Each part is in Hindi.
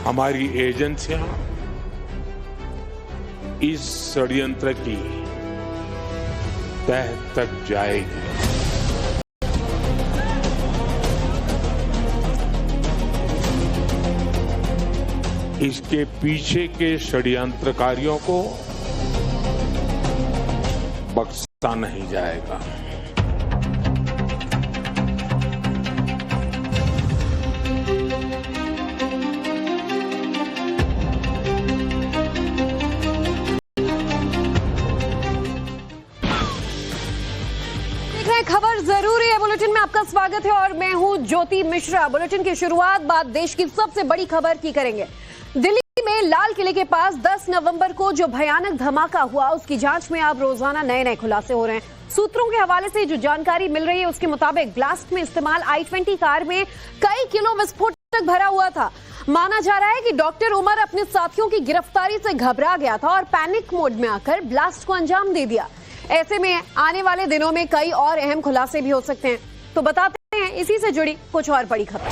हमारी एजेंसियां इस षड्यंत्र की तह तक जाएगी। इसके पीछे के षड्यंत्रकारियों को बख्शा नहीं जाएगा। खबर जरूरी है बुलेटिन में आपका स्वागत है और मैं हूं ज्योति मिश्रा। बुलेटिन की शुरुआत बात देश की सबसे बड़ी खबर की करेंगे। दिल्ली में लाल किले के पास 10 नवंबर को जो भयानक धमाका हुआ उसकी जांच में अब रोजाना नए खुलासे हो रहे हैं। सूत्रों के हवाले से जो जानकारी मिल रही है उसके मुताबिक ब्लास्ट में इस्तेमाल i20 कार में कई किलो विस्फोटक भरा हुआ था। माना जा रहा है कि डॉक्टर उमर अपने साथियों की गिरफ्तारी से घबरा गया था और पैनिक मोड में आकर ब्लास्ट को अंजाम दे दिया। ऐसे में आने वाले दिनों में कई और अहम खुलासे भी हो सकते हैं, तो बताते हैं इसी से जुड़ी कुछ और बड़ी खबर।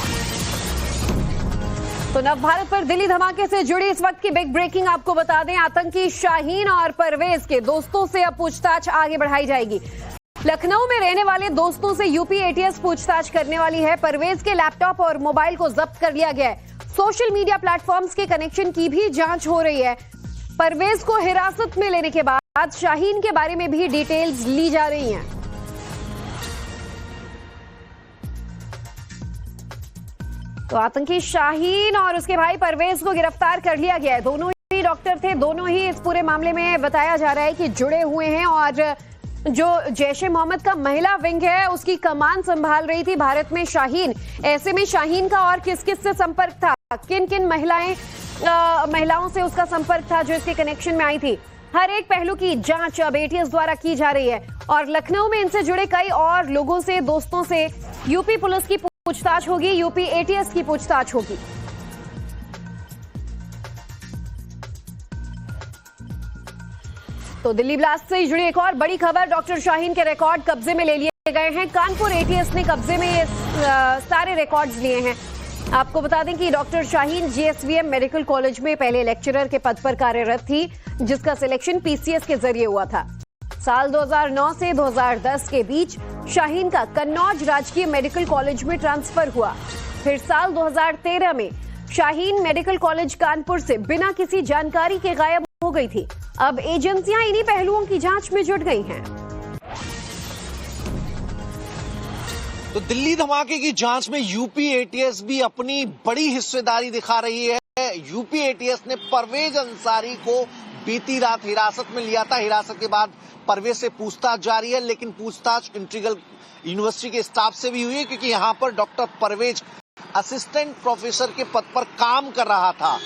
तो नव भारत पर दिल्ली धमाके से जुड़ी इस वक्त की बिग ब्रेकिंग आपको बता दें। आतंकी शाहीन और परवेज के दोस्तों से अब पूछताछ आगे बढ़ाई जाएगी। लखनऊ में रहने वाले दोस्तों से यूपी एटीएस पूछताछ करने वाली है। परवेज के लैपटॉप और मोबाइल को जब्त कर लिया गया है। सोशल मीडिया प्लेटफॉर्म्स के कनेक्शन की भी जांच हो रही है। परवेज को हिरासत में लेने के बाद शाहीन के बारे में भी डिटेल्स ली जा रही हैं। तो आतंकी शाहीन और उसके भाई परवेज को गिरफ्तार कर लिया गया है। दोनों ही डॉक्टर थे, दोनों ही इस पूरे मामले में बताया जा रहा है कि जुड़े हुए हैं और जो जैश ए मोहम्मद का महिला विंग है उसकी कमान संभाल रही थी भारत में शाहीन। ऐसे में शाहीन का और किस किस से संपर्क था, किन किन महिलाओं से उसका संपर्क था जो इसके कनेक्शन में आई थी, हर एक पहलू की जांच अब एटीएस द्वारा की जा रही है। और लखनऊ में इनसे जुड़े कई और लोगों से, दोस्तों से यूपी पुलिस की पूछताछ होगी, यूपी एटीएस की पूछताछ होगी। तो दिल्ली ब्लास्ट से जुड़ी एक और बड़ी खबर, डॉक्टर शाहीन के रिकॉर्ड कब्जे में ले लिए गए हैं। कानपुर एटीएस ने कब्जे में ये सारे रिकॉर्ड्स लिए हैं। आपको बता दें कि doctor Shaheen GSVM medical college में पहले लेक्चरर के पद पर कार्यरत थी, जिसका सिलेक्शन पीसीएस के जरिए हुआ था। साल 2009 से 2010 के बीच शाहीन का कन्नौज राजकीय मेडिकल कॉलेज में ट्रांसफर हुआ। फिर साल 2013 में शाहीन मेडिकल कॉलेज कानपुर से बिना किसी जानकारी के गायब हो गई थी। अब एजेंसियां इन्हीं पहलुओं की जांच में जुट गई हैं। तो दिल्ली धमाके की जांच में यूपी एटीएस भी अपनी बड़ी हिस्सेदारी दिखा रही है। यूपी एटीएस ने परवेज अंसारी को बीती रात हिरासत में लिया था। हिरासत के बाद परवेज से पूछताछ जारी है, लेकिन पूछताछ इंटीग्रल यूनिवर्सिटी के स्टाफ से भी हुई है, क्योंकि यहाँ पर डॉक्टर परवेज असिस्टेंट प्रोफेसर के पद पर काम कर रहा था।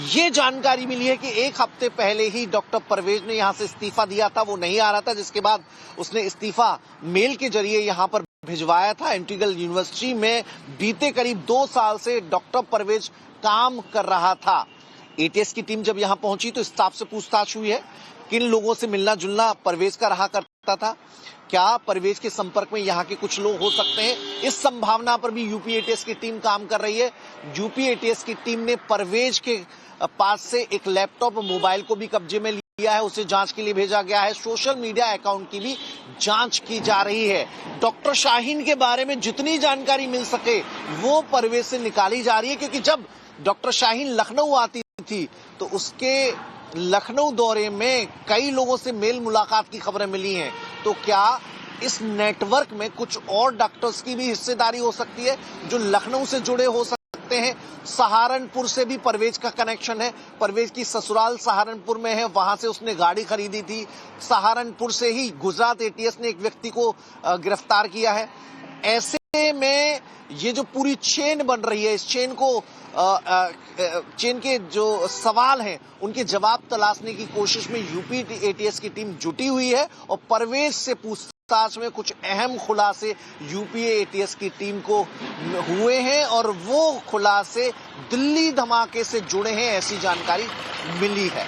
ये जानकारी मिली है कि एक हफ्ते पहले ही डॉक्टर परवेज ने यहाँ से इस्तीफा दिया था, वो नहीं आ रहा था, जिसके बाद उसने इस्तीफा मेल के जरिए यहाँ पर भिजवाया था। इंटीग्रल यूनिवर्सिटी में बीते करीब 2 साल से डॉक्टर परवेज काम कर रहा था। एटीएस की टीम जब यहाँ पहुंची तो स्टाफ से पूछताछ हुई है, किन लोगों से मिलना जुलना परवेज का रहा करता था, क्या परवेज के संपर्क में यहाँ के कुछ लोग हो सकते हैं। इस संभावना पर भी यूपी एटीएस की टीम काम कर रही है। यूपी एटीएस की टीम ने परवेज के पास से एक लैपटॉप और मोबाइल को भी कब्जे में लिया है, उसे जांच के लिए भेजा गया है। सोशल मीडिया अकाउंट की भी जांच की जा रही है। डॉक्टर शाहीन के बारे में जितनी जानकारी मिल सके वो परवेज से निकाली जा रही है, क्योंकि जब डॉक्टर शाहीन लखनऊ आती थी तो उसके लखनऊ दौरे में कई लोगों से मेल मुलाकात की खबरें मिली हैं। तो क्या इस नेटवर्क में कुछ और डॉक्टर्स की भी हिस्सेदारी हो सकती है जो लखनऊ से जुड़े हो सकते हैं। सहारनपुर से भी परवेज का कनेक्शन है। परवेज की ससुराल सहारनपुर में है, वहां से उसने गाड़ी खरीदी थी। सहारनपुर से ही गुजरात एटीएस ने एक व्यक्ति को गिरफ्तार किया है। ऐसे में ये जो पूरी चेन बन रही है, इस चेन को चेन के जो सवाल हैं उनके जवाब तलाशने की कोशिश में यूपी एटीएस की टीम जुटी हुई है और परवेज से पूछताछ में कुछ अहम खुलासे यूपी एटीएस की टीम को हुए हैं और वो खुलासे दिल्ली धमाके से जुड़े हैं, ऐसी जानकारी मिली है।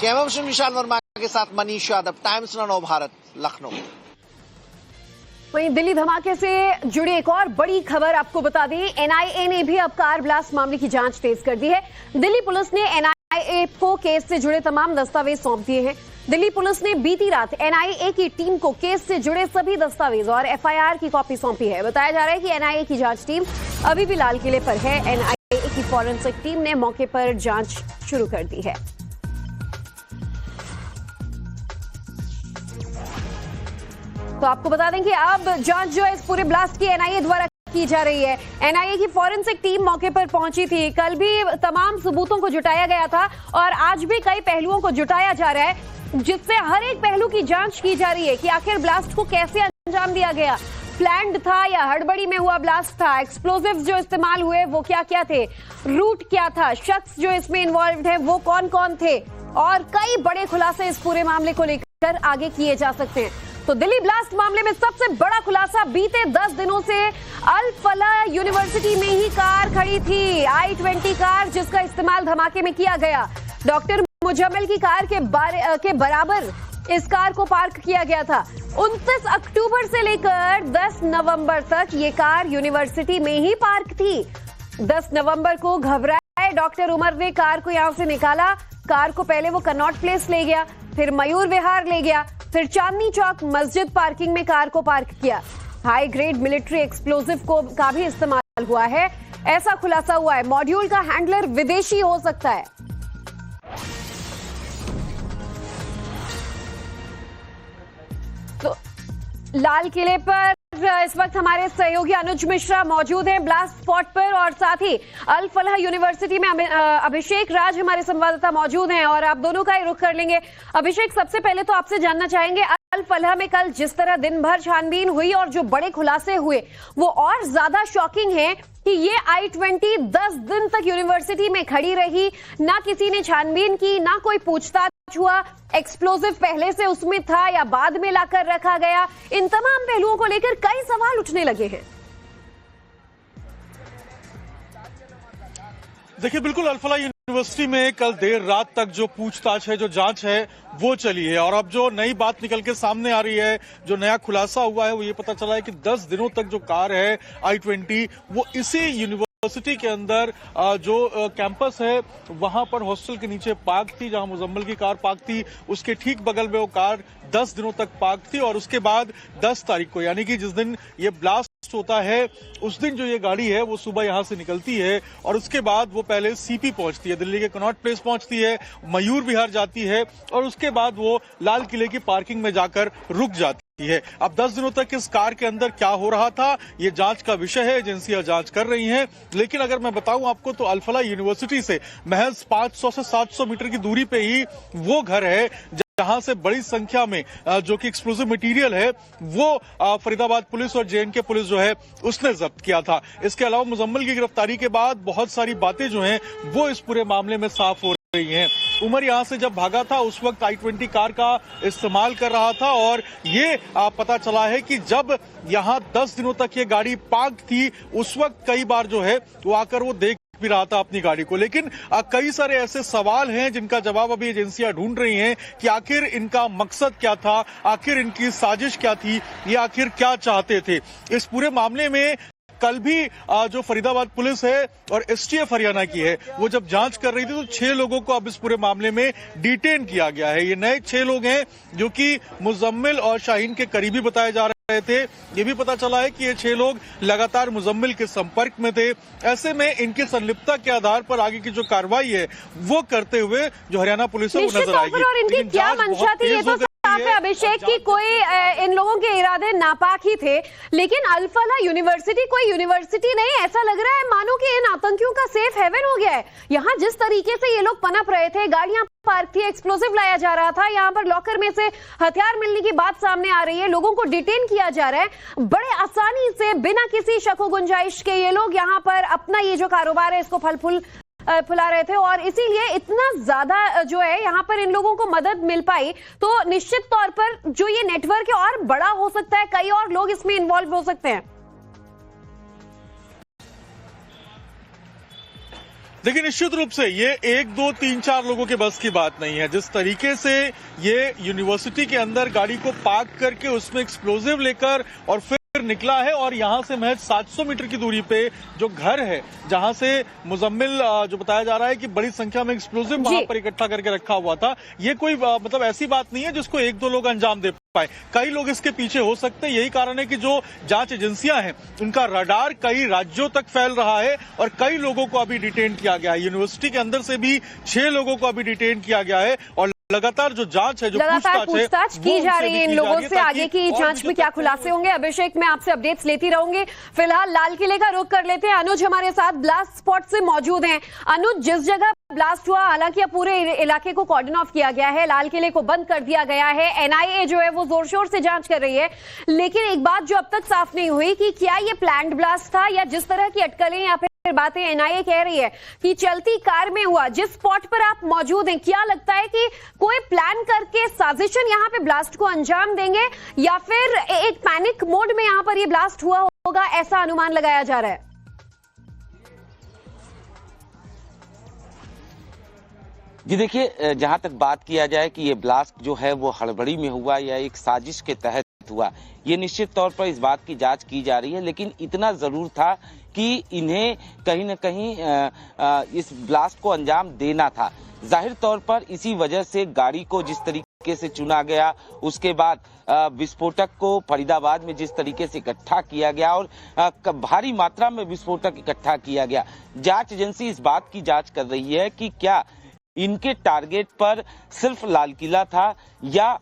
कैमरा पर्सन विशाल वर्मा के साथ मनीष यादव, टाइम्स नाउ भारत, लखनऊ। वहीं दिल्ली धमाके से जुड़ी एक और बड़ी खबर आपको बता दें, एनआईए ने भी अब कार ब्लास्ट मामले की जांच तेज कर दी है। दिल्ली पुलिस ने एनआईए को केस से जुड़े तमाम दस्तावेज सौंप दिए हैं। दिल्ली पुलिस ने बीती रात एनआईए की टीम को केस से जुड़े सभी दस्तावेज और एफआईआर की कॉपी सौंपी है। बताया जा रहा है कि एनआईए की जांच टीम अभी भी लाल किले पर है। एनआईए की फॉरेंसिक टीम ने मौके पर जांच शुरू कर दी है। तो आपको बता दें कि अब जांच जो है इस पूरे ब्लास्ट की एनआईए द्वारा की जा रही है। एनआईए की फॉरेंसिक टीम मौके पर पहुंची थी। कल भी तमाम सबूतों को जुटाया गया था और आज भी कई पहलुओं को जुटाया जा रहा है, जिससे हर एक पहलू की जांच की जा रही है कि आखिर ब्लास्ट को कैसे अंजाम दिया गया, प्लान्ड था या हड़बड़ी में हुआ ब्लास्ट था, एक्सप्लोजिव्स जो इस्तेमाल हुए वो क्या क्या थे, रूट क्या था, शख्स जो इसमें इन्वॉल्व है वो कौन कौन थे, और कई बड़े खुलासे इस पूरे मामले को लेकर आगे किए जा सकते हैं। तो दिल्ली ब्लास्ट मामले में सबसे बड़ा खुलासा, बीते 10 दिनों से अल फलाह यूनिवर्सिटी में ही कार खड़ी थी, I-20 कार, जिसका इस्तेमाल धमाके में किया गया। डॉक्टर मुजम्मिल की कार के बराबर इस कार को पार्क किया गया था। 29 अक्टूबर से लेकर 10 नवंबर तक ये कार यूनिवर्सिटी में ही पार्क थी। 10 नवंबर को घबराए डॉक्टर उमर ने कार को यहां से निकाला। कार को पहले वो कनॉट प्लेस ले गया, फिर मयूर विहार ले गया, फिर चांदनी चौक मस्जिद पार्किंग में कार को पार्क किया। हाई ग्रेड मिलिट्री एक्सप्लोजिव का भी इस्तेमाल हुआ है, ऐसा खुलासा हुआ है। मॉड्यूल का हैंडलर विदेशी हो सकता है। तो लाल किले पर इस वक्त हमारे सहयोगी अनुज मिश्रा मौजूद हैं ब्लास्ट स्पॉट पर, और साथ ही अल फलाह यूनिवर्सिटी में अभिषेक राज हमारे संवाददाता मौजूद हैं और आप दोनों का ही रुख कर लेंगे। अभिषेक, सबसे पहले तो आपसे जानना चाहेंगे, अल फलाह में कल जिस तरह दिन भर छानबीन हुई और जो बड़े खुलासे हुए वो और ज्यादा शॉकिंग है कि ये I-20 10 दिन तक यूनिवर्सिटी में खड़ी रही, ना किसी ने छानबीन की, ना कोई पूछताछ हुआ, एक्सप्लोजिव पहले से उसमें था या बाद में लाकर रखा गया। इन तमाम पहलुओं को लेकर कई सवाल उठने लगे हैं। देखिए, बिल्कुल अल फलाह यूनिवर्सिटी में कल देर रात तक जो पूछताछ है, जो जांच है, वो चली है। और अब जो नई बात निकल के सामने आ रही है, जो नया खुलासा हुआ है, वो ये पता चला है कि 10 दिनों तक जो कार है I-20 वो इसी यूनिवर्सिटी के अंदर जो कैंपस है वहां पर हॉस्टल के नीचे पार्क थी, जहां मुजम्मिल की कार पार्क थी, उसके ठीक बगल में वो कार 10 दिनों तक पार्क थी। और उसके बाद 10 तारीख को, यानी कि जिस दिन ये ब्लास्ट होता है, उस दिन जो ये गाड़ी है वो सुबह यहां से निकलती है और उसके बाद वो पहले सीपी पहुंचती है, दिल्ली के कनॉट प्लेस पहुंचती है, मयूर विहार जाती है और उसके बाद वो लाल किले की पार्किंग में जाकर रुक जाती है। अब 10 दिनों तक इस कार के अंदर क्या हो रहा था, ये जांच का विषय है, एजेंसियां जांच कर रही हैं। लेकिन अगर मैं बताऊं आपको तो अल फलाह यूनिवर्सिटी से महज 500 से 700 मीटर की दूरी पे ही वो घर है जहां से बड़ी संख्या में जो कि एक्सप्लोजिव मटेरियल है वो फरीदाबाद पुलिस और JNK पुलिस जो है उसने जब्त किया था। इसके अलावा मुजम्मिल की गिरफ्तारी के बाद बहुत सारी बातें जो हैं वो इस पूरे मामले में साफ हो रही हैं। उमर यहां से जब भागा था उस वक्त I-20 कार का इस्तेमाल कर रहा था और ये पता चला है कि जब यहां 10 दिनों तक ये गाड़ी पार्क थी, उस वक्त कई बार जो है वो आकर वो देख भी रहा था अपनी गाड़ी को। लेकिन कई सारे ऐसे सवाल हैं जिनका जवाब अभी एजेंसियां ढूंढ रही हैं कि आखिर इनका मकसद क्या था, आखिर इनकी साजिश क्या थी, ये आखिर क्या चाहते थे। इस पूरे मामले में कल भी जो फरीदाबाद पुलिस है और STF हरियाणा की है वो जब जांच कर रही थी तो 6 लोगों को अब इस पूरे मामले में डिटेन किया गया है। ये नए 6 लोग हैं जो कि मुजम्मिल और शाहीन के करीबी बताए जा रहे थे। ये भी पता चला है कि ये 6 लोग लगातार मुजम्मिल के संपर्क में थे। ऐसे में इनकी संलिप्तता के आधार पर आगे की जो कार्रवाई है वो करते हुए जो हरियाणा पुलिस है वो नजर आएगी। और इनकी क्या मंशा थी ये तो साफ है अभिषेक की कोई इन लोगों के इरादे नापाक ही थे। लेकिन अल फलाह यूनिवर्सिटी कोई यूनिवर्सिटी नहीं, ऐसा लग रहा है मानो कि इन आतंकियों का सेफ हेवन हो गया है। यहाँ जिस तरीके से ये लोग पनप रहे थे, गाड़ियां पार्क थी, एक्सप्लोजिव लाया जा रहा था, यहाँ पर लॉकर में से हथियार मिलने की बात सामने आ रही है, लोगों को डिटेन किया जा रहा है बड़े आसानी से, बिना किसी शक व गुंजाइश के। ये लोग यहाँ पर अपना ये जो कारोबार है इसको फुला रहे थे और इसीलिए इतना ज्यादा जो है यहाँ पर इन लोगों को मदद मिल पाई। तो निश्चित तौर पर जो ये नेटवर्क है और बड़ा हो सकता है, कई और लोग इसमें इन्वॉल्व हो सकते हैं। देखिए, निश्चित रूप से ये 1, 2, 3, 4 लोगों के बस की बात नहीं है। जिस तरीके से ये यूनिवर्सिटी के अंदर गाड़ी को पार्क करके उसमें एक्सप्लोजिव लेकर और फिर निकला है और यहां से महज 700 मीटर की दूरी पे जो घर है जहां से मुजम्मिल जो बताया जा रहा है कि बड़ी संख्या में एक्सप्लोजिव वहां पर इकट्ठा करके रखा हुआ था, ये कोई मतलब ऐसी बात नहीं है जिसको एक दो लोग अंजाम दे पाए, कई लोग इसके पीछे हो सकते हैं। यही कारण है कि जो जांच एजेंसियां हैं उनका रडार कई राज्यों तक फैल रहा है और कई लोगों को अभी डिटेन किया गया है। यूनिवर्सिटी के अंदर से भी 6 लोगों को अभी डिटेन किया गया है और लगातार जो जांच है, जो पूछताछ की जा रही है इन लोगों से, आगे की जांच में क्या खुलासे होंगे। अभिषेक, मैं आपसे अपडेट्स लेती रहूंगी। फिलहाल लाल किले का रुख कर लेते हैं। अनुज हमारे साथ ब्लास्ट स्पॉट से मौजूद हैं। अनुज, जिस जगह ब्लास्ट हुआ, हालांकि अब पूरे इलाके को कॉर्डन ऑफ किया गया है, लाल किले को बंद कर दिया गया है, एनआईए जो है वो जोर शोर से जांच कर रही है, लेकिन एक बात जो अब तक साफ नहीं हुई कि क्या ये प्लान्ड ब्लास्ट था या जिस तरह की अटकलें या फिर बातें एनआईए कह रही है कि चलती कार में हुआ। जिस स्पॉट पर आप मौजूद हैं, क्या लगता है कि कोई प्लान करके साजिशन यहां पे ब्लास्ट को अंजाम देंगे या फिर एक पैनिक मोड में यहां पर ये ब्लास्ट हुआ होगा, ऐसा अनुमान लगाया जा रहा है? जी देखिए, जहां तक बात किया जाए कि ये ब्लास्ट जो है वो हड़बड़ी में हुआ या एक साजिश के तहत हुआ, ये निश्चित तौर पर इस बात की जांच की जा रही है, लेकिन इतना जरूर था कि इन्हें कहीं न कहीं इस ब्लास्ट को अंजाम देना था। जाहिर तौर पर इसी वजह से गाड़ी को जिस तरीके से चुना गया, उसके बाद विस्फोटक को फरीदाबाद में जिस तरीके से इकट्ठा किया गया और भारी मात्रा में विस्फोटक इकट्ठा किया गया, जांच एजेंसी इस बात की जांच कर रही है कि क्या इनके टारगेट पर सिर्फ लाल किला था या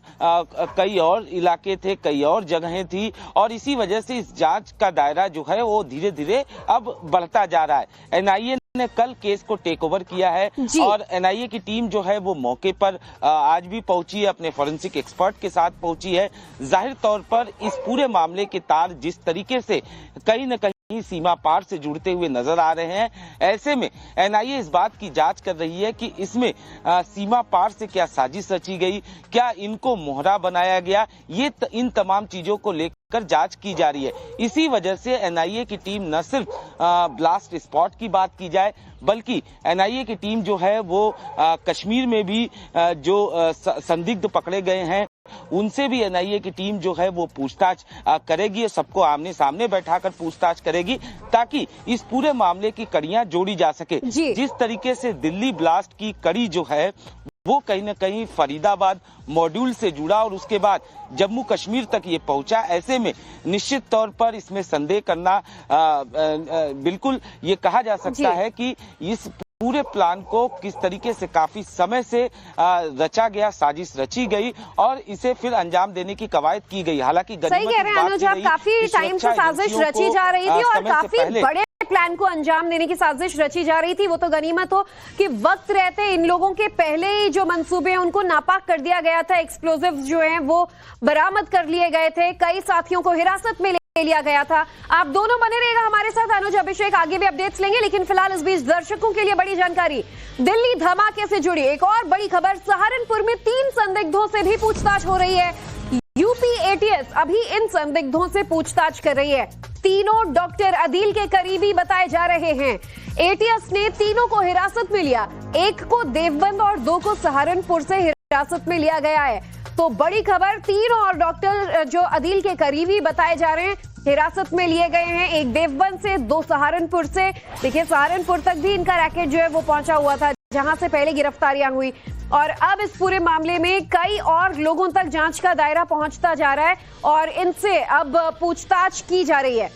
कई और इलाके थे, कई और जगहें थी, और इसी वजह से इस जांच का दायरा जो है वो धीरे धीरे अब बढ़ता जा रहा है। एनआईए ने कल केस को टेक ओवर किया है और एनआईए की टीम जो है वो मौके पर आज भी पहुंची है, अपने फोरेंसिक एक्सपर्ट के साथ पहुंची है। जाहिर तौर पर इस पूरे मामले के तार जिस तरीके से कहीं न कहीं सीमा पार से जुड़ते हुए नजर आ रहे हैं, ऐसे में एनआईए इस बात की जांच कर रही है कि इसमें सीमा पार से क्या साजिश रची गई, क्या इनको मोहरा बनाया गया, ये इन तमाम चीजों को लेकर जांच की जा रही है। इसी वजह से एनआईए की टीम न सिर्फ ब्लास्ट स्पॉट की बात की जाए, बल्कि एनआईए की टीम जो है वो कश्मीर में भी जो संदिग्ध पकड़े गए हैं उनसे भी एनआईए की टीम जो है वो पूछताछ करेगी, सबको आमने सामने बैठाकर पूछताछ करेगी ताकि इस पूरे मामले की कड़ियां जोड़ी जा सके। जिस तरीके से दिल्ली ब्लास्ट की कड़ी जो है वो कहीं न कहीं फरीदाबाद मॉड्यूल से जुड़ा और उसके बाद जम्मू कश्मीर तक ये पहुंचा, ऐसे में निश्चित तौर पर इसमें संदेह करना बिल्कुल ये कहा जा सकता है कि इस पूरे प्लान को किस तरीके से काफी समय से रचा गया, साजिश रची गई और इसे फिर अंजाम देने की कवायद की गई। हालांकि सही कह रहे हैं अनुज, काफी टाइम से साजिश रची जा रही थी और काफी बड़े प्लान को अंजाम देने की साजिश रची जा रही थी। वो तो गनीमत हो कि वक्त रहते इन लोगों के पहले ही जो मंसूबे हैं उनको नापाक कर दिया गया था, एक्सप्लोजिव जो हैं वो बरामद कर लिए गए थे, कई साथियों को हिरासत में लिया गया था। आप दोनों बने रहिएगा हमारे साथ। अनुज, अभिषेक आगे भी अपडेट्स लेंगे, लेकिन फिलहाल इस बीच दर्शकों के लिए बड़ी जानकारी, दिल्ली धमाके से जुड़ी एक और बड़ी खबर। सहारनपुर में 3 संदिग्धों से भी पूछताछ हो रही है। यूपी एटीएस अभी इन संदिग्धों से पूछताछ कर रही है। तीनों डॉक्टर अदील के करीबी बताए जा रहे हैं। एटीएस ने तीनों को हिरासत में लिया, एक को देवबंद और 2 को सहारनपुर से हिरासत में लिया गया है। तो बड़ी खबर, 3 और डॉक्टर जो अदील के करीबी बताए जा रहे हैं हिरासत में लिए गए हैं, एक देवबंद से, 2 सहारनपुर से। देखिए, सहारनपुर तक भी इनका रैकेट जो है वो पहुंचा हुआ था, जहां से पहले गिरफ्तारियां हुई, और अब इस पूरे मामले में कई और लोगों तक जांच का दायरा पहुंचता जा रहा है और इनसे अब पूछताछ की जा रही है।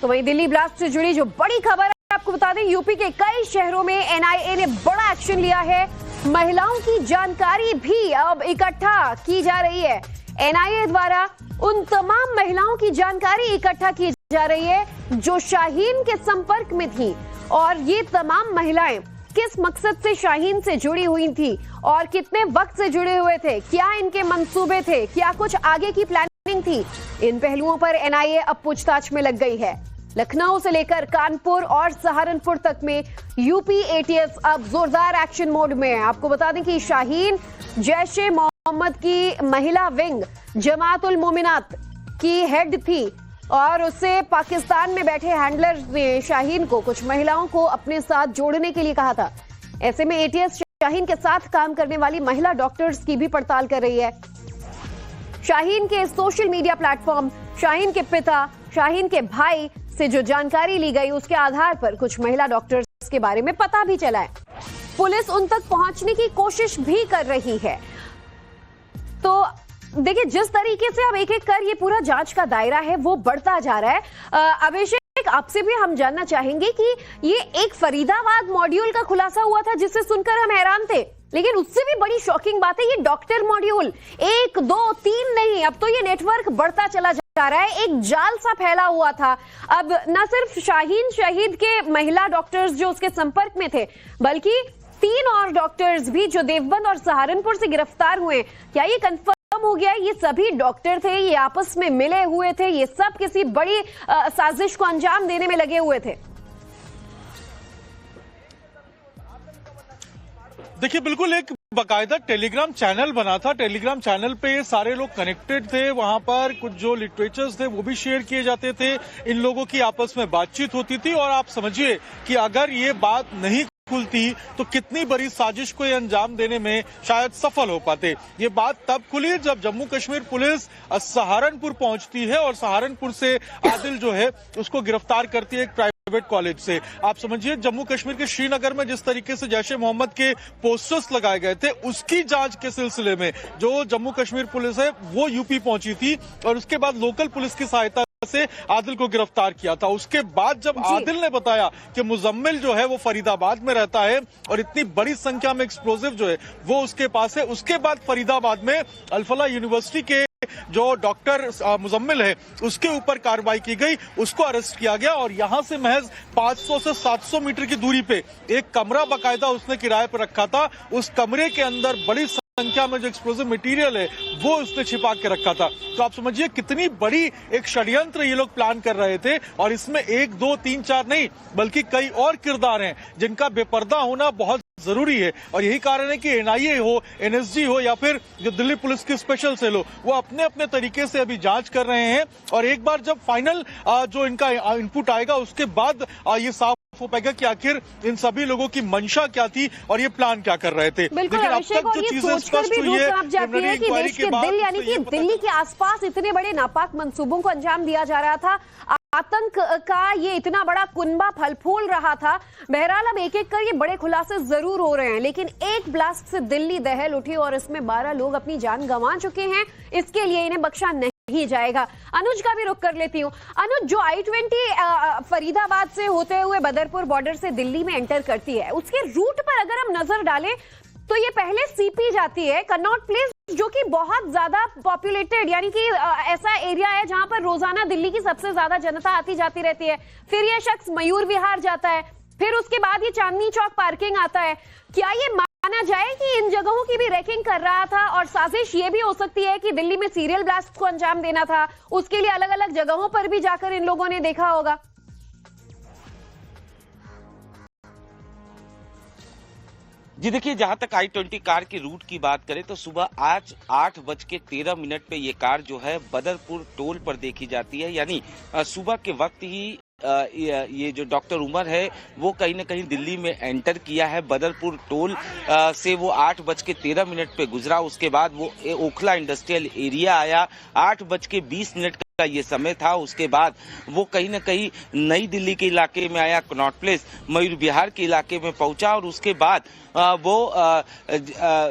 तो वहीं दिल्ली ब्लास्ट से जुड़ी जो बड़ी खबर है, आपको बता दें, यूपी के कई शहरों में एनआईए ने बड़ा एक्शन लिया है। महिलाओं की जानकारी भी अब इकट्ठा की जा रही है। एनआईए द्वारा उन तमाम महिलाओं की जानकारी इकट्ठा की जा रही है जो शाहीन के संपर्क में थी, और ये तमाम महिलाएं किस मकसद से शाहीन से जुड़ी हुई थी और कितने वक्त से जुड़े हुए थे, क्या इनके मंसूबे थे, क्या कुछ आगे की प्लानिंग थी, इन पहलुओं पर एनआईए अब पूछताछ में लग गई है। लखनऊ से लेकर कानपुर और सहारनपुर तक में यूपी एटीएस अब जोरदार एक्शन मोड में है। आपको बता दें कि शाहीन जैशे मोहम्मद की महिला विंग जमात उल मोमिनात की हेड थी और उससे पाकिस्तान में बैठे हैंडलर ने शाहीन को कुछ महिलाओं को अपने साथ जोड़ने के लिए कहा था। ऐसे में एटीएस शाहीन के साथ काम करने वाली महिला डॉक्टर्स की भी पड़ताल कर रही है। शाहीन के सोशल मीडिया प्लेटफॉर्म शाहीन के पिता, शाहीन के भाई से जो जानकारी ली गई उसके आधार पर कुछ महिला डॉक्टर्स के बारे में पता भी चला है। पुलिस उन तक पहुंचने की कोशिश भी कर रही है। तो देखिए, जिस तरीके से अब एक एक कर ये पूरा जांच का दायरा है वो बढ़ता जा रहा है। अभिषेक, आपसे भी हम जानना चाहेंगे कि ये एक फरीदाबाद मॉड्यूल का खुलासा हुआ था जिससे सुनकर हम हैरान थे, लेकिन उससे भी बड़ी शॉकिंग बात है ये डॉक्टर मॉड्यूल। 1, 2, 3 नहीं, अब तो ये नेटवर्क बढ़ता चला जा रहा है। एक जाल सा फैला हुआ था। अब न सिर्फ शाहीन शहीद के महिला डॉक्टर्स जो उसके संपर्क में थे, बल्कि 3 और डॉक्टर्स भी जो देवबंद और सहारनपुर से गिरफ्तार हुए। क्या ये कंफर्म हो गया ये सभी डॉक्टर थे, ये आपस में मिले हुए थे, ये सब किसी बड़ी साजिश को अंजाम देने में लगे हुए थे? देखिए, बिल्कुल एक बाकायदा टेलीग्राम चैनल बना था। टेलीग्राम चैनल पे सारे लोग कनेक्टेड थे। वहां पर कुछ जो लिटरेचर्स थे वो भी शेयर किए जाते थे। इन लोगों की आपस में बातचीत होती थी और आप समझिए कि अगर ये बात नहीं खुलती तो कितनी बड़ी साजिश को ये अंजाम देने में शायद सफल हो पाते। ये बात तब खुली जब जम्मू कश्मीर पुलिस सहारनपुर पहुंचती है और सहारनपुर से आदिल जो है उसको गिरफ्तार करती है एक प्राइवेट कॉलेज से। आप समझिए, जम्मू कश्मीर के श्रीनगर में जिस तरीके से जैश ए मोहम्मद के पोस्टर्स लगाए गए थे उसकी जांच के सिलसिले में जो जम्मू कश्मीर पुलिस है वो यूपी पहुंची थी और उसके बाद लोकल पुलिस की सहायता से आदिल को गिरफ्तार किया था। उसके बाद जब आदिल ने बताया कि मुजम्मिल जो है वो फरीदाबाद में रहता है और इतनी बड़ी संख्या में एक्सप्लोजिव जो है वो उसके पास है, उसके बाद फरीदाबाद में अल-फलाह यूनिवर्सिटी के जो डॉक्टर मुजम्मिल है उसके ऊपर कार्रवाई की गई, उसको अरेस्ट किया गया और यहां से महज 500 से 700 मीटर की दूरी पे एक कमरा बाकायदा उसने किराए पर रखा था। उस कमरे के अंदर बड़ी संख्या में जो एक्सप्लोजिव मटेरियल है वो उसने छिपा के रखा था। तो आप समझिए कितनी बड़ी एक षड्यंत्र ये लोग प्लान कर रहे थे और इसमें 1, 2, 3, 4 नहीं बल्कि कई और किरदार हैं जिनका बेपर्दा होना बहुत जरूरी है। और यही कारण है कि एनआईए हो, एनएसजी हो या फिर जो दिल्ली पुलिस की स्पेशल सेल हो, वो अपने अपने तरीके से अभी जांच कर रहे हैं और एक बार जब फाइनल जो इनका इनपुट आएगा उसके बाद ये साफ हो पाएगा कि आखिर इन सभी लोगों की मंशा क्या थी और ये प्लान क्या कर रहे थे। लेकिन अब तक जो चीजें स्पष्ट हुई है कि देश के दिल यानी कि दिल्ली के आसपास इतने बड़े नापाक मंसूबों को अंजाम दिया जा रहा था, आतंक का ये इतना बड़ा कुनबा फल फूल रहा था। बहरहाल अब एक एक कर ये बड़े खुलासे जरूर हो रहे हैं, लेकिन एक ब्लास्ट से दिल्ली दहल उठी और इसमें 12 लोग अपनी जान गंवा चुके हैं। इसके लिए इन्हें बख्शा नहीं जाएगा। अनुज का भी रुख कर लेती हूँ। अनुज, जो I-20 फरीदाबाद से होते हुए बदरपुर बॉर्डर से दिल्ली में एंटर करती है, उसके रूट पर अगर हम नजर डालें तो ये पहले सीपी जाती है कनॉट प्लेस, जो कि बहुत ज्यादा पॉपुलेटेड यानी कि ऐसा एरिया है जहां पर रोजाना दिल्ली की सबसे ज्यादा जनता आती जाती रहती है। फिर ये शख्स मयूर विहार जाता है, फिर उसके बाद ये चांदनी चौक पार्किंग आता है। क्या ये माना जाए कि इन जगहों की भी रैकिंग कर रहा था और साजिश ये भी हो सकती है कि दिल्ली में सीरियल ब्लास्ट को अंजाम देना था, उसके लिए अलग अलग जगहों पर भी जाकर इन लोगों ने देखा होगा? जी देखिए, जहां तक I-20 कार की रूट की बात करें तो सुबह आज 8:13 पे ये कार जो है बदरपुर टोल पर देखी जाती है। यानी सुबह के वक्त ही ये जो डॉक्टर उमर है वो कहीं ना कहीं दिल्ली में एंटर किया है। बदरपुर टोल से वो 8:13 पे गुजरा। उसके बाद वो ओखला इंडस्ट्रियल एरिया आया। 8:20 का ये समय था। उसके बाद वो कहीं ना कहीं नई दिल्ली के इलाके में आया, कनॉट प्लेस मयूर विहार के इलाके में पहुंचा और उसके बाद वो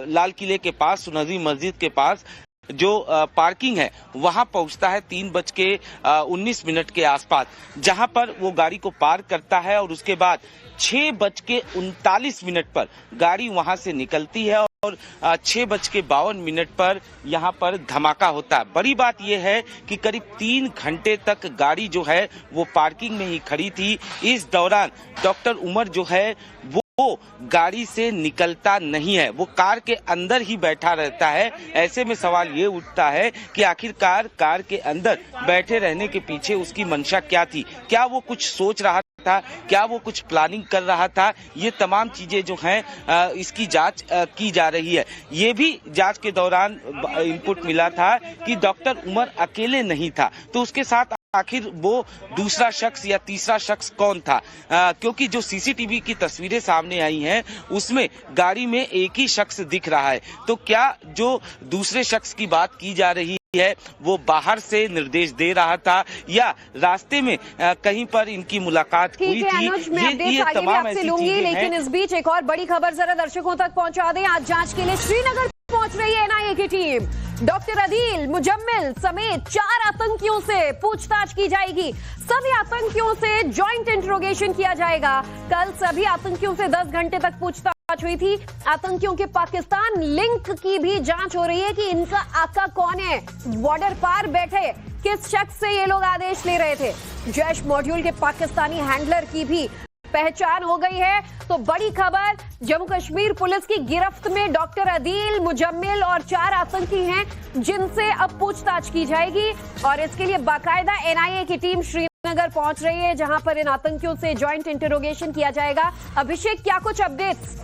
लाल किले के पास सुनहरी मस्जिद के पास जो पार्किंग है वहां पहुंचता है 3:19 के आसपास, जहां पर वो गाड़ी को पार्क करता है और उसके बाद 6:39 पर गाड़ी वहां से निकलती है और 6:52 पर यहाँ पर धमाका होता है। बड़ी बात यह है कि करीब 3 घंटे तक गाड़ी जो है वो पार्किंग में ही खड़ी थी। इस दौरान डॉक्टर उमर जो है वो गाड़ी से निकलता नहीं है, वो कार के अंदर ही बैठा रहता है। ऐसे में सवाल ये उठता है कि आखिरकार कार के अंदर बैठे रहने के पीछे उसकी मंशा क्या थी? क्या वो कुछ सोच रहा था? क्या वो कुछ प्लानिंग कर रहा था? ये तमाम चीजें जो हैं इसकी जांच की जा रही है। ये भी जांच के दौरान इनपुट मिला था कि डॉक्टर उमर अकेले नहीं था, तो उसके साथ आखिर वो दूसरा शख्स या तीसरा शख्स कौन था? क्योंकि जो सीसीटीवी की तस्वीरें सामने आई हैं उसमें गाड़ी में एक ही शख्स दिख रहा है। तो क्या जो दूसरे शख्स की बात की जा रही है वो बाहर से निर्देश दे रहा था या रास्ते में कहीं पर इनकी मुलाकात हुई थी। अनुज, मैं अपडेट्स आगे भी आपसे लूंगी, लेकिन इस बीच एक और बड़ी खबर जरा दर्शकों तक पहुंचा दें। आज जांच के लिए श्रीनगर पहुंच रही है एनआईए की टीम। डॉक्टर अदील मुजम्मिल समेत 4 आतंकियों से पूछताछ की जाएगी। सभी आतंकियों से जॉइंट इंटरोगेशन किया जाएगा। कल सभी आतंकियों से 10 घंटे तक पूछताछ हुई थी। आतंकियों के पाकिस्तान लिंक की भी जांच हो रही है कि इनका आका कौन है, बॉर्डर पार बैठे किस शख्स से ये लोग आदेश ले रहे थे। जैश मॉड्यूल के पाकिस्तानी हैंडलर की भी पहचान हो गई है। तो बड़ी खबर, जम्मू कश्मीर पुलिस की गिरफ्त में डॉक्टर अदील मुजम्मिल और 4 आतंकी हैं जिनसे अब पूछताछ की जाएगी और इसके लिए बाकायदा एनआईए की टीम श्रीनगर पहुंच रही है, जहां पर इन आतंकियों से जॉइंट इंटरोगेशन किया जाएगा। अभिषेक, क्या कुछ अपडेट्स?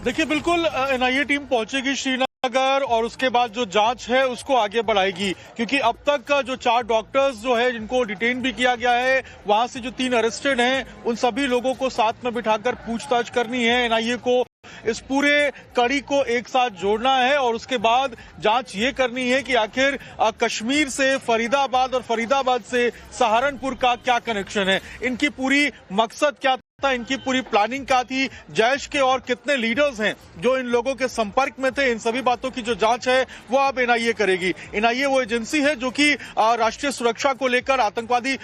देखिए, बिल्कुल एनआईए टीम पहुंचेगी श्रीनगर और उसके बाद जो जांच है उसको आगे बढ़ाएगी, क्योंकि अब तक का जो 4 डॉक्टर्स जो है जिनको डिटेन भी किया गया है, वहां से जो 3 अरेस्टेड हैं उन सभी लोगों को साथ में बिठाकर पूछताछ करनी है। एनआईए को इस पूरे कड़ी को एक साथ जोड़ना है और उसके बाद जांच ये करनी है कि आखिर कश्मीर से फरीदाबाद और फरीदाबाद से सहारनपुर का क्या कनेक्शन है, इनकी पूरी मकसद क्या था, इनकी पूरी प्लानिंग क्या थी, जैश के और कितने लीडर्स हैं जो इन लोगों के संपर्क में थे। इन सभी बातों की जो जांच है वो अब एनआईए करेगी। एनआईए वो एजेंसी है जो कि राष्ट्रीय सुरक्षा को लेकर आतंकवादी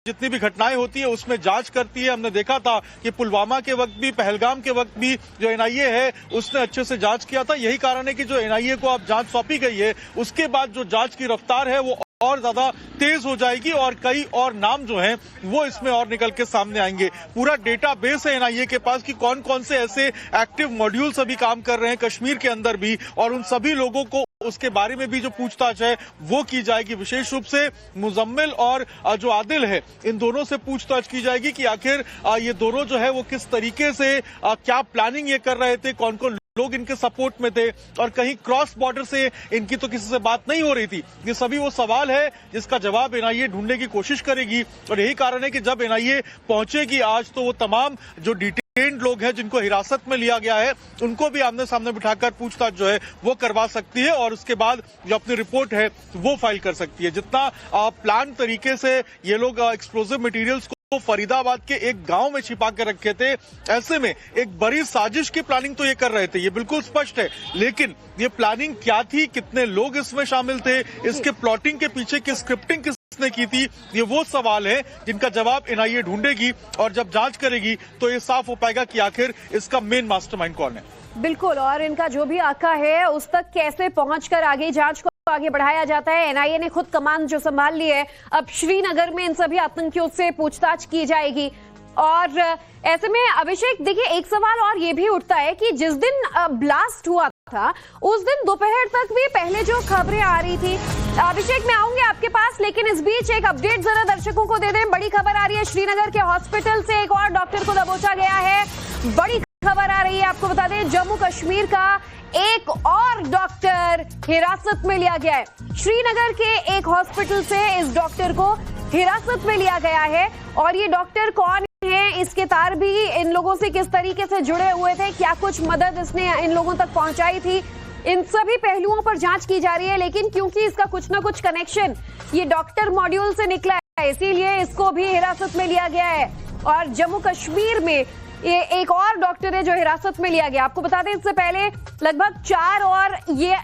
जितनी भी घटनाएं होती है उसमें जांच करती है। हमने देखा था कि पुलवामा के वक्त भी, पहलगाम के वक्त भी जो एनआईए है उसने अच्छे से जांच किया था। यही कारण है कि जो एनआईए को अब जांच सौंपी गई है उसके बाद जो जांच की रफ्तार है वो और ज्यादा तेज हो जाएगी और कई और नाम जो हैं वो इसमें और निकल के सामने आएंगे। पूरा डेटाबेस है एनआईए के पास कि कौन कौन से ऐसे एक्टिव मॉड्यूल्स अभी काम कर रहे हैं कश्मीर के अंदर भी, और उन सभी लोगों को उसके बारे में भी जो पूछताछ है वो की जाएगी। विशेष रूप से मुजम्मिल और जो आदिल है इन दोनों से पूछताछ की जाएगी कि आखिर ये दोनों जो है वो किस तरीके से क्या प्लानिंग ये कर रहे थे, कौन कौन लोग इनके सपोर्ट में थे और कहीं क्रॉस बॉर्डर से इनकी तो किसी से बात नहीं हो रही थी। ये सभी वो सवाल है जिसका जवाब एनआईए ढूंढने की कोशिश करेगी और यही कारण है कि जब एनआईए पहुंचेगी आज तो वो तमाम जो डिटेन्ड लोग हैं जिनको हिरासत में लिया गया है उनको भी आमने सामने बिठाकर पूछताछ जो है वो करवा सकती है और उसके बाद जो अपनी रिपोर्ट है वो फाइल कर सकती है। जितना प्लान तरीके से ये लोग एक्सप्लोजिव मटेरियल्स को फरीदाबाद के एक गांव में छिपा के रखे थे, ऐसे में एक बड़ी साजिश की प्लानिंग तो ये कर रहे थे, ये बिल्कुल स्पष्ट है। लेकिन ये प्लानिंग क्या थी, कितने लोग इसमें शामिल थे, इसके प्लॉटिंग के पीछे की स्क्रिप्टिंग किसने की थी, ये वो सवाल है जिनका जवाब एनआईए ढूंढेगी और जब जांच करेगी तो ये साफ हो पाएगा कि आखिर इसका मेन मास्टरमाइंड कौन है। बिल्कुल, और इनका जो भी आका है उस तक कैसे पहुंचकर आगे जांच को आगे बढ़ाया जाता है। एनआईए ने खुद कमान जो संभाल ली है, अब श्रीनगर में इन सभी आतंकियों से पूछताछ की जाएगी। और ऐसे में अभिषेक, देखिए, एक सवाल और ये भी उठता है कि जिस दिन ब्लास्ट हुआ था उस दिन दोपहर तक भी पहले जो खबरें आ रही थी, अभिषेक मैं आऊंगी आपके पास, लेकिन इस बीच एक अपडेट जरा दर्शकों को दे दें। बड़ी खबर आ रही है, श्रीनगर के हॉस्पिटल से एक और डॉक्टर को दबोचा गया है। बड़ी खबर आ रही है, आपको बता दें, जम्मू कश्मीर का एक और डॉक्टर हिरासत में लिया गया है। श्रीनगर के एक हॉस्पिटल से इस डॉक्टर को हिरासत में लिया गया है और ये डॉक्टर कौन है, इसके तार भी इन लोगों से किस तरीके से जुड़े हुए थे, क्या कुछ मदद इसने इन लोगों तक पहुंचाई थी, इन सभी पहलुओं पर जांच की जा रही है। लेकिन क्योंकि इसका कुछ ना कुछ कनेक्शन ये डॉक्टर मॉड्यूल से निकला है, इसीलिए इसको भी हिरासत में लिया गया है। और जम्मू कश्मीर में ये एक और डॉक्टर है जो हिरासत में लिया गया। आपको बता दें, इससे पहले लगभग 4 और ये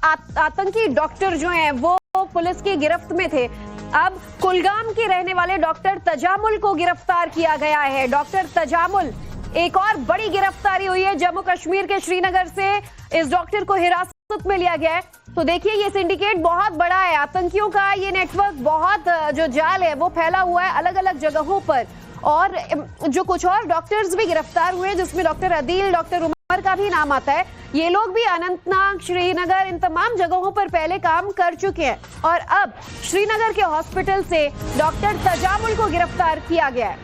आतंकी डॉक्टर जो हैं वो पुलिस की गिरफ्त में थे। अब कुलगाम के रहने वाले डॉक्टर तजामुल को गिरफ्तार किया गया है। डॉक्टर तजामुल, एक और बड़ी गिरफ्तारी हुई है जम्मू कश्मीर के श्रीनगर से, इस डॉक्टर को हिरासत में लिया गया है। तो देखिए, ये सिंडिकेट बहुत बड़ा है, आतंकियों का ये नेटवर्क बहुत जो जाल है वो फैला हुआ है अलग अलग जगहों पर। और जो कुछ और डॉक्टर्स भी गिरफ्तार हुए जिसमें डॉक्टर अदील, डॉक्टर उमर का भी नाम आता है, ये लोग भी अनंतनाग, श्रीनगर, इन तमाम जगहों पर पहले काम कर चुके हैं और अब श्रीनगर के हॉस्पिटल से डॉक्टर तजामुल को गिरफ्तार किया गया है।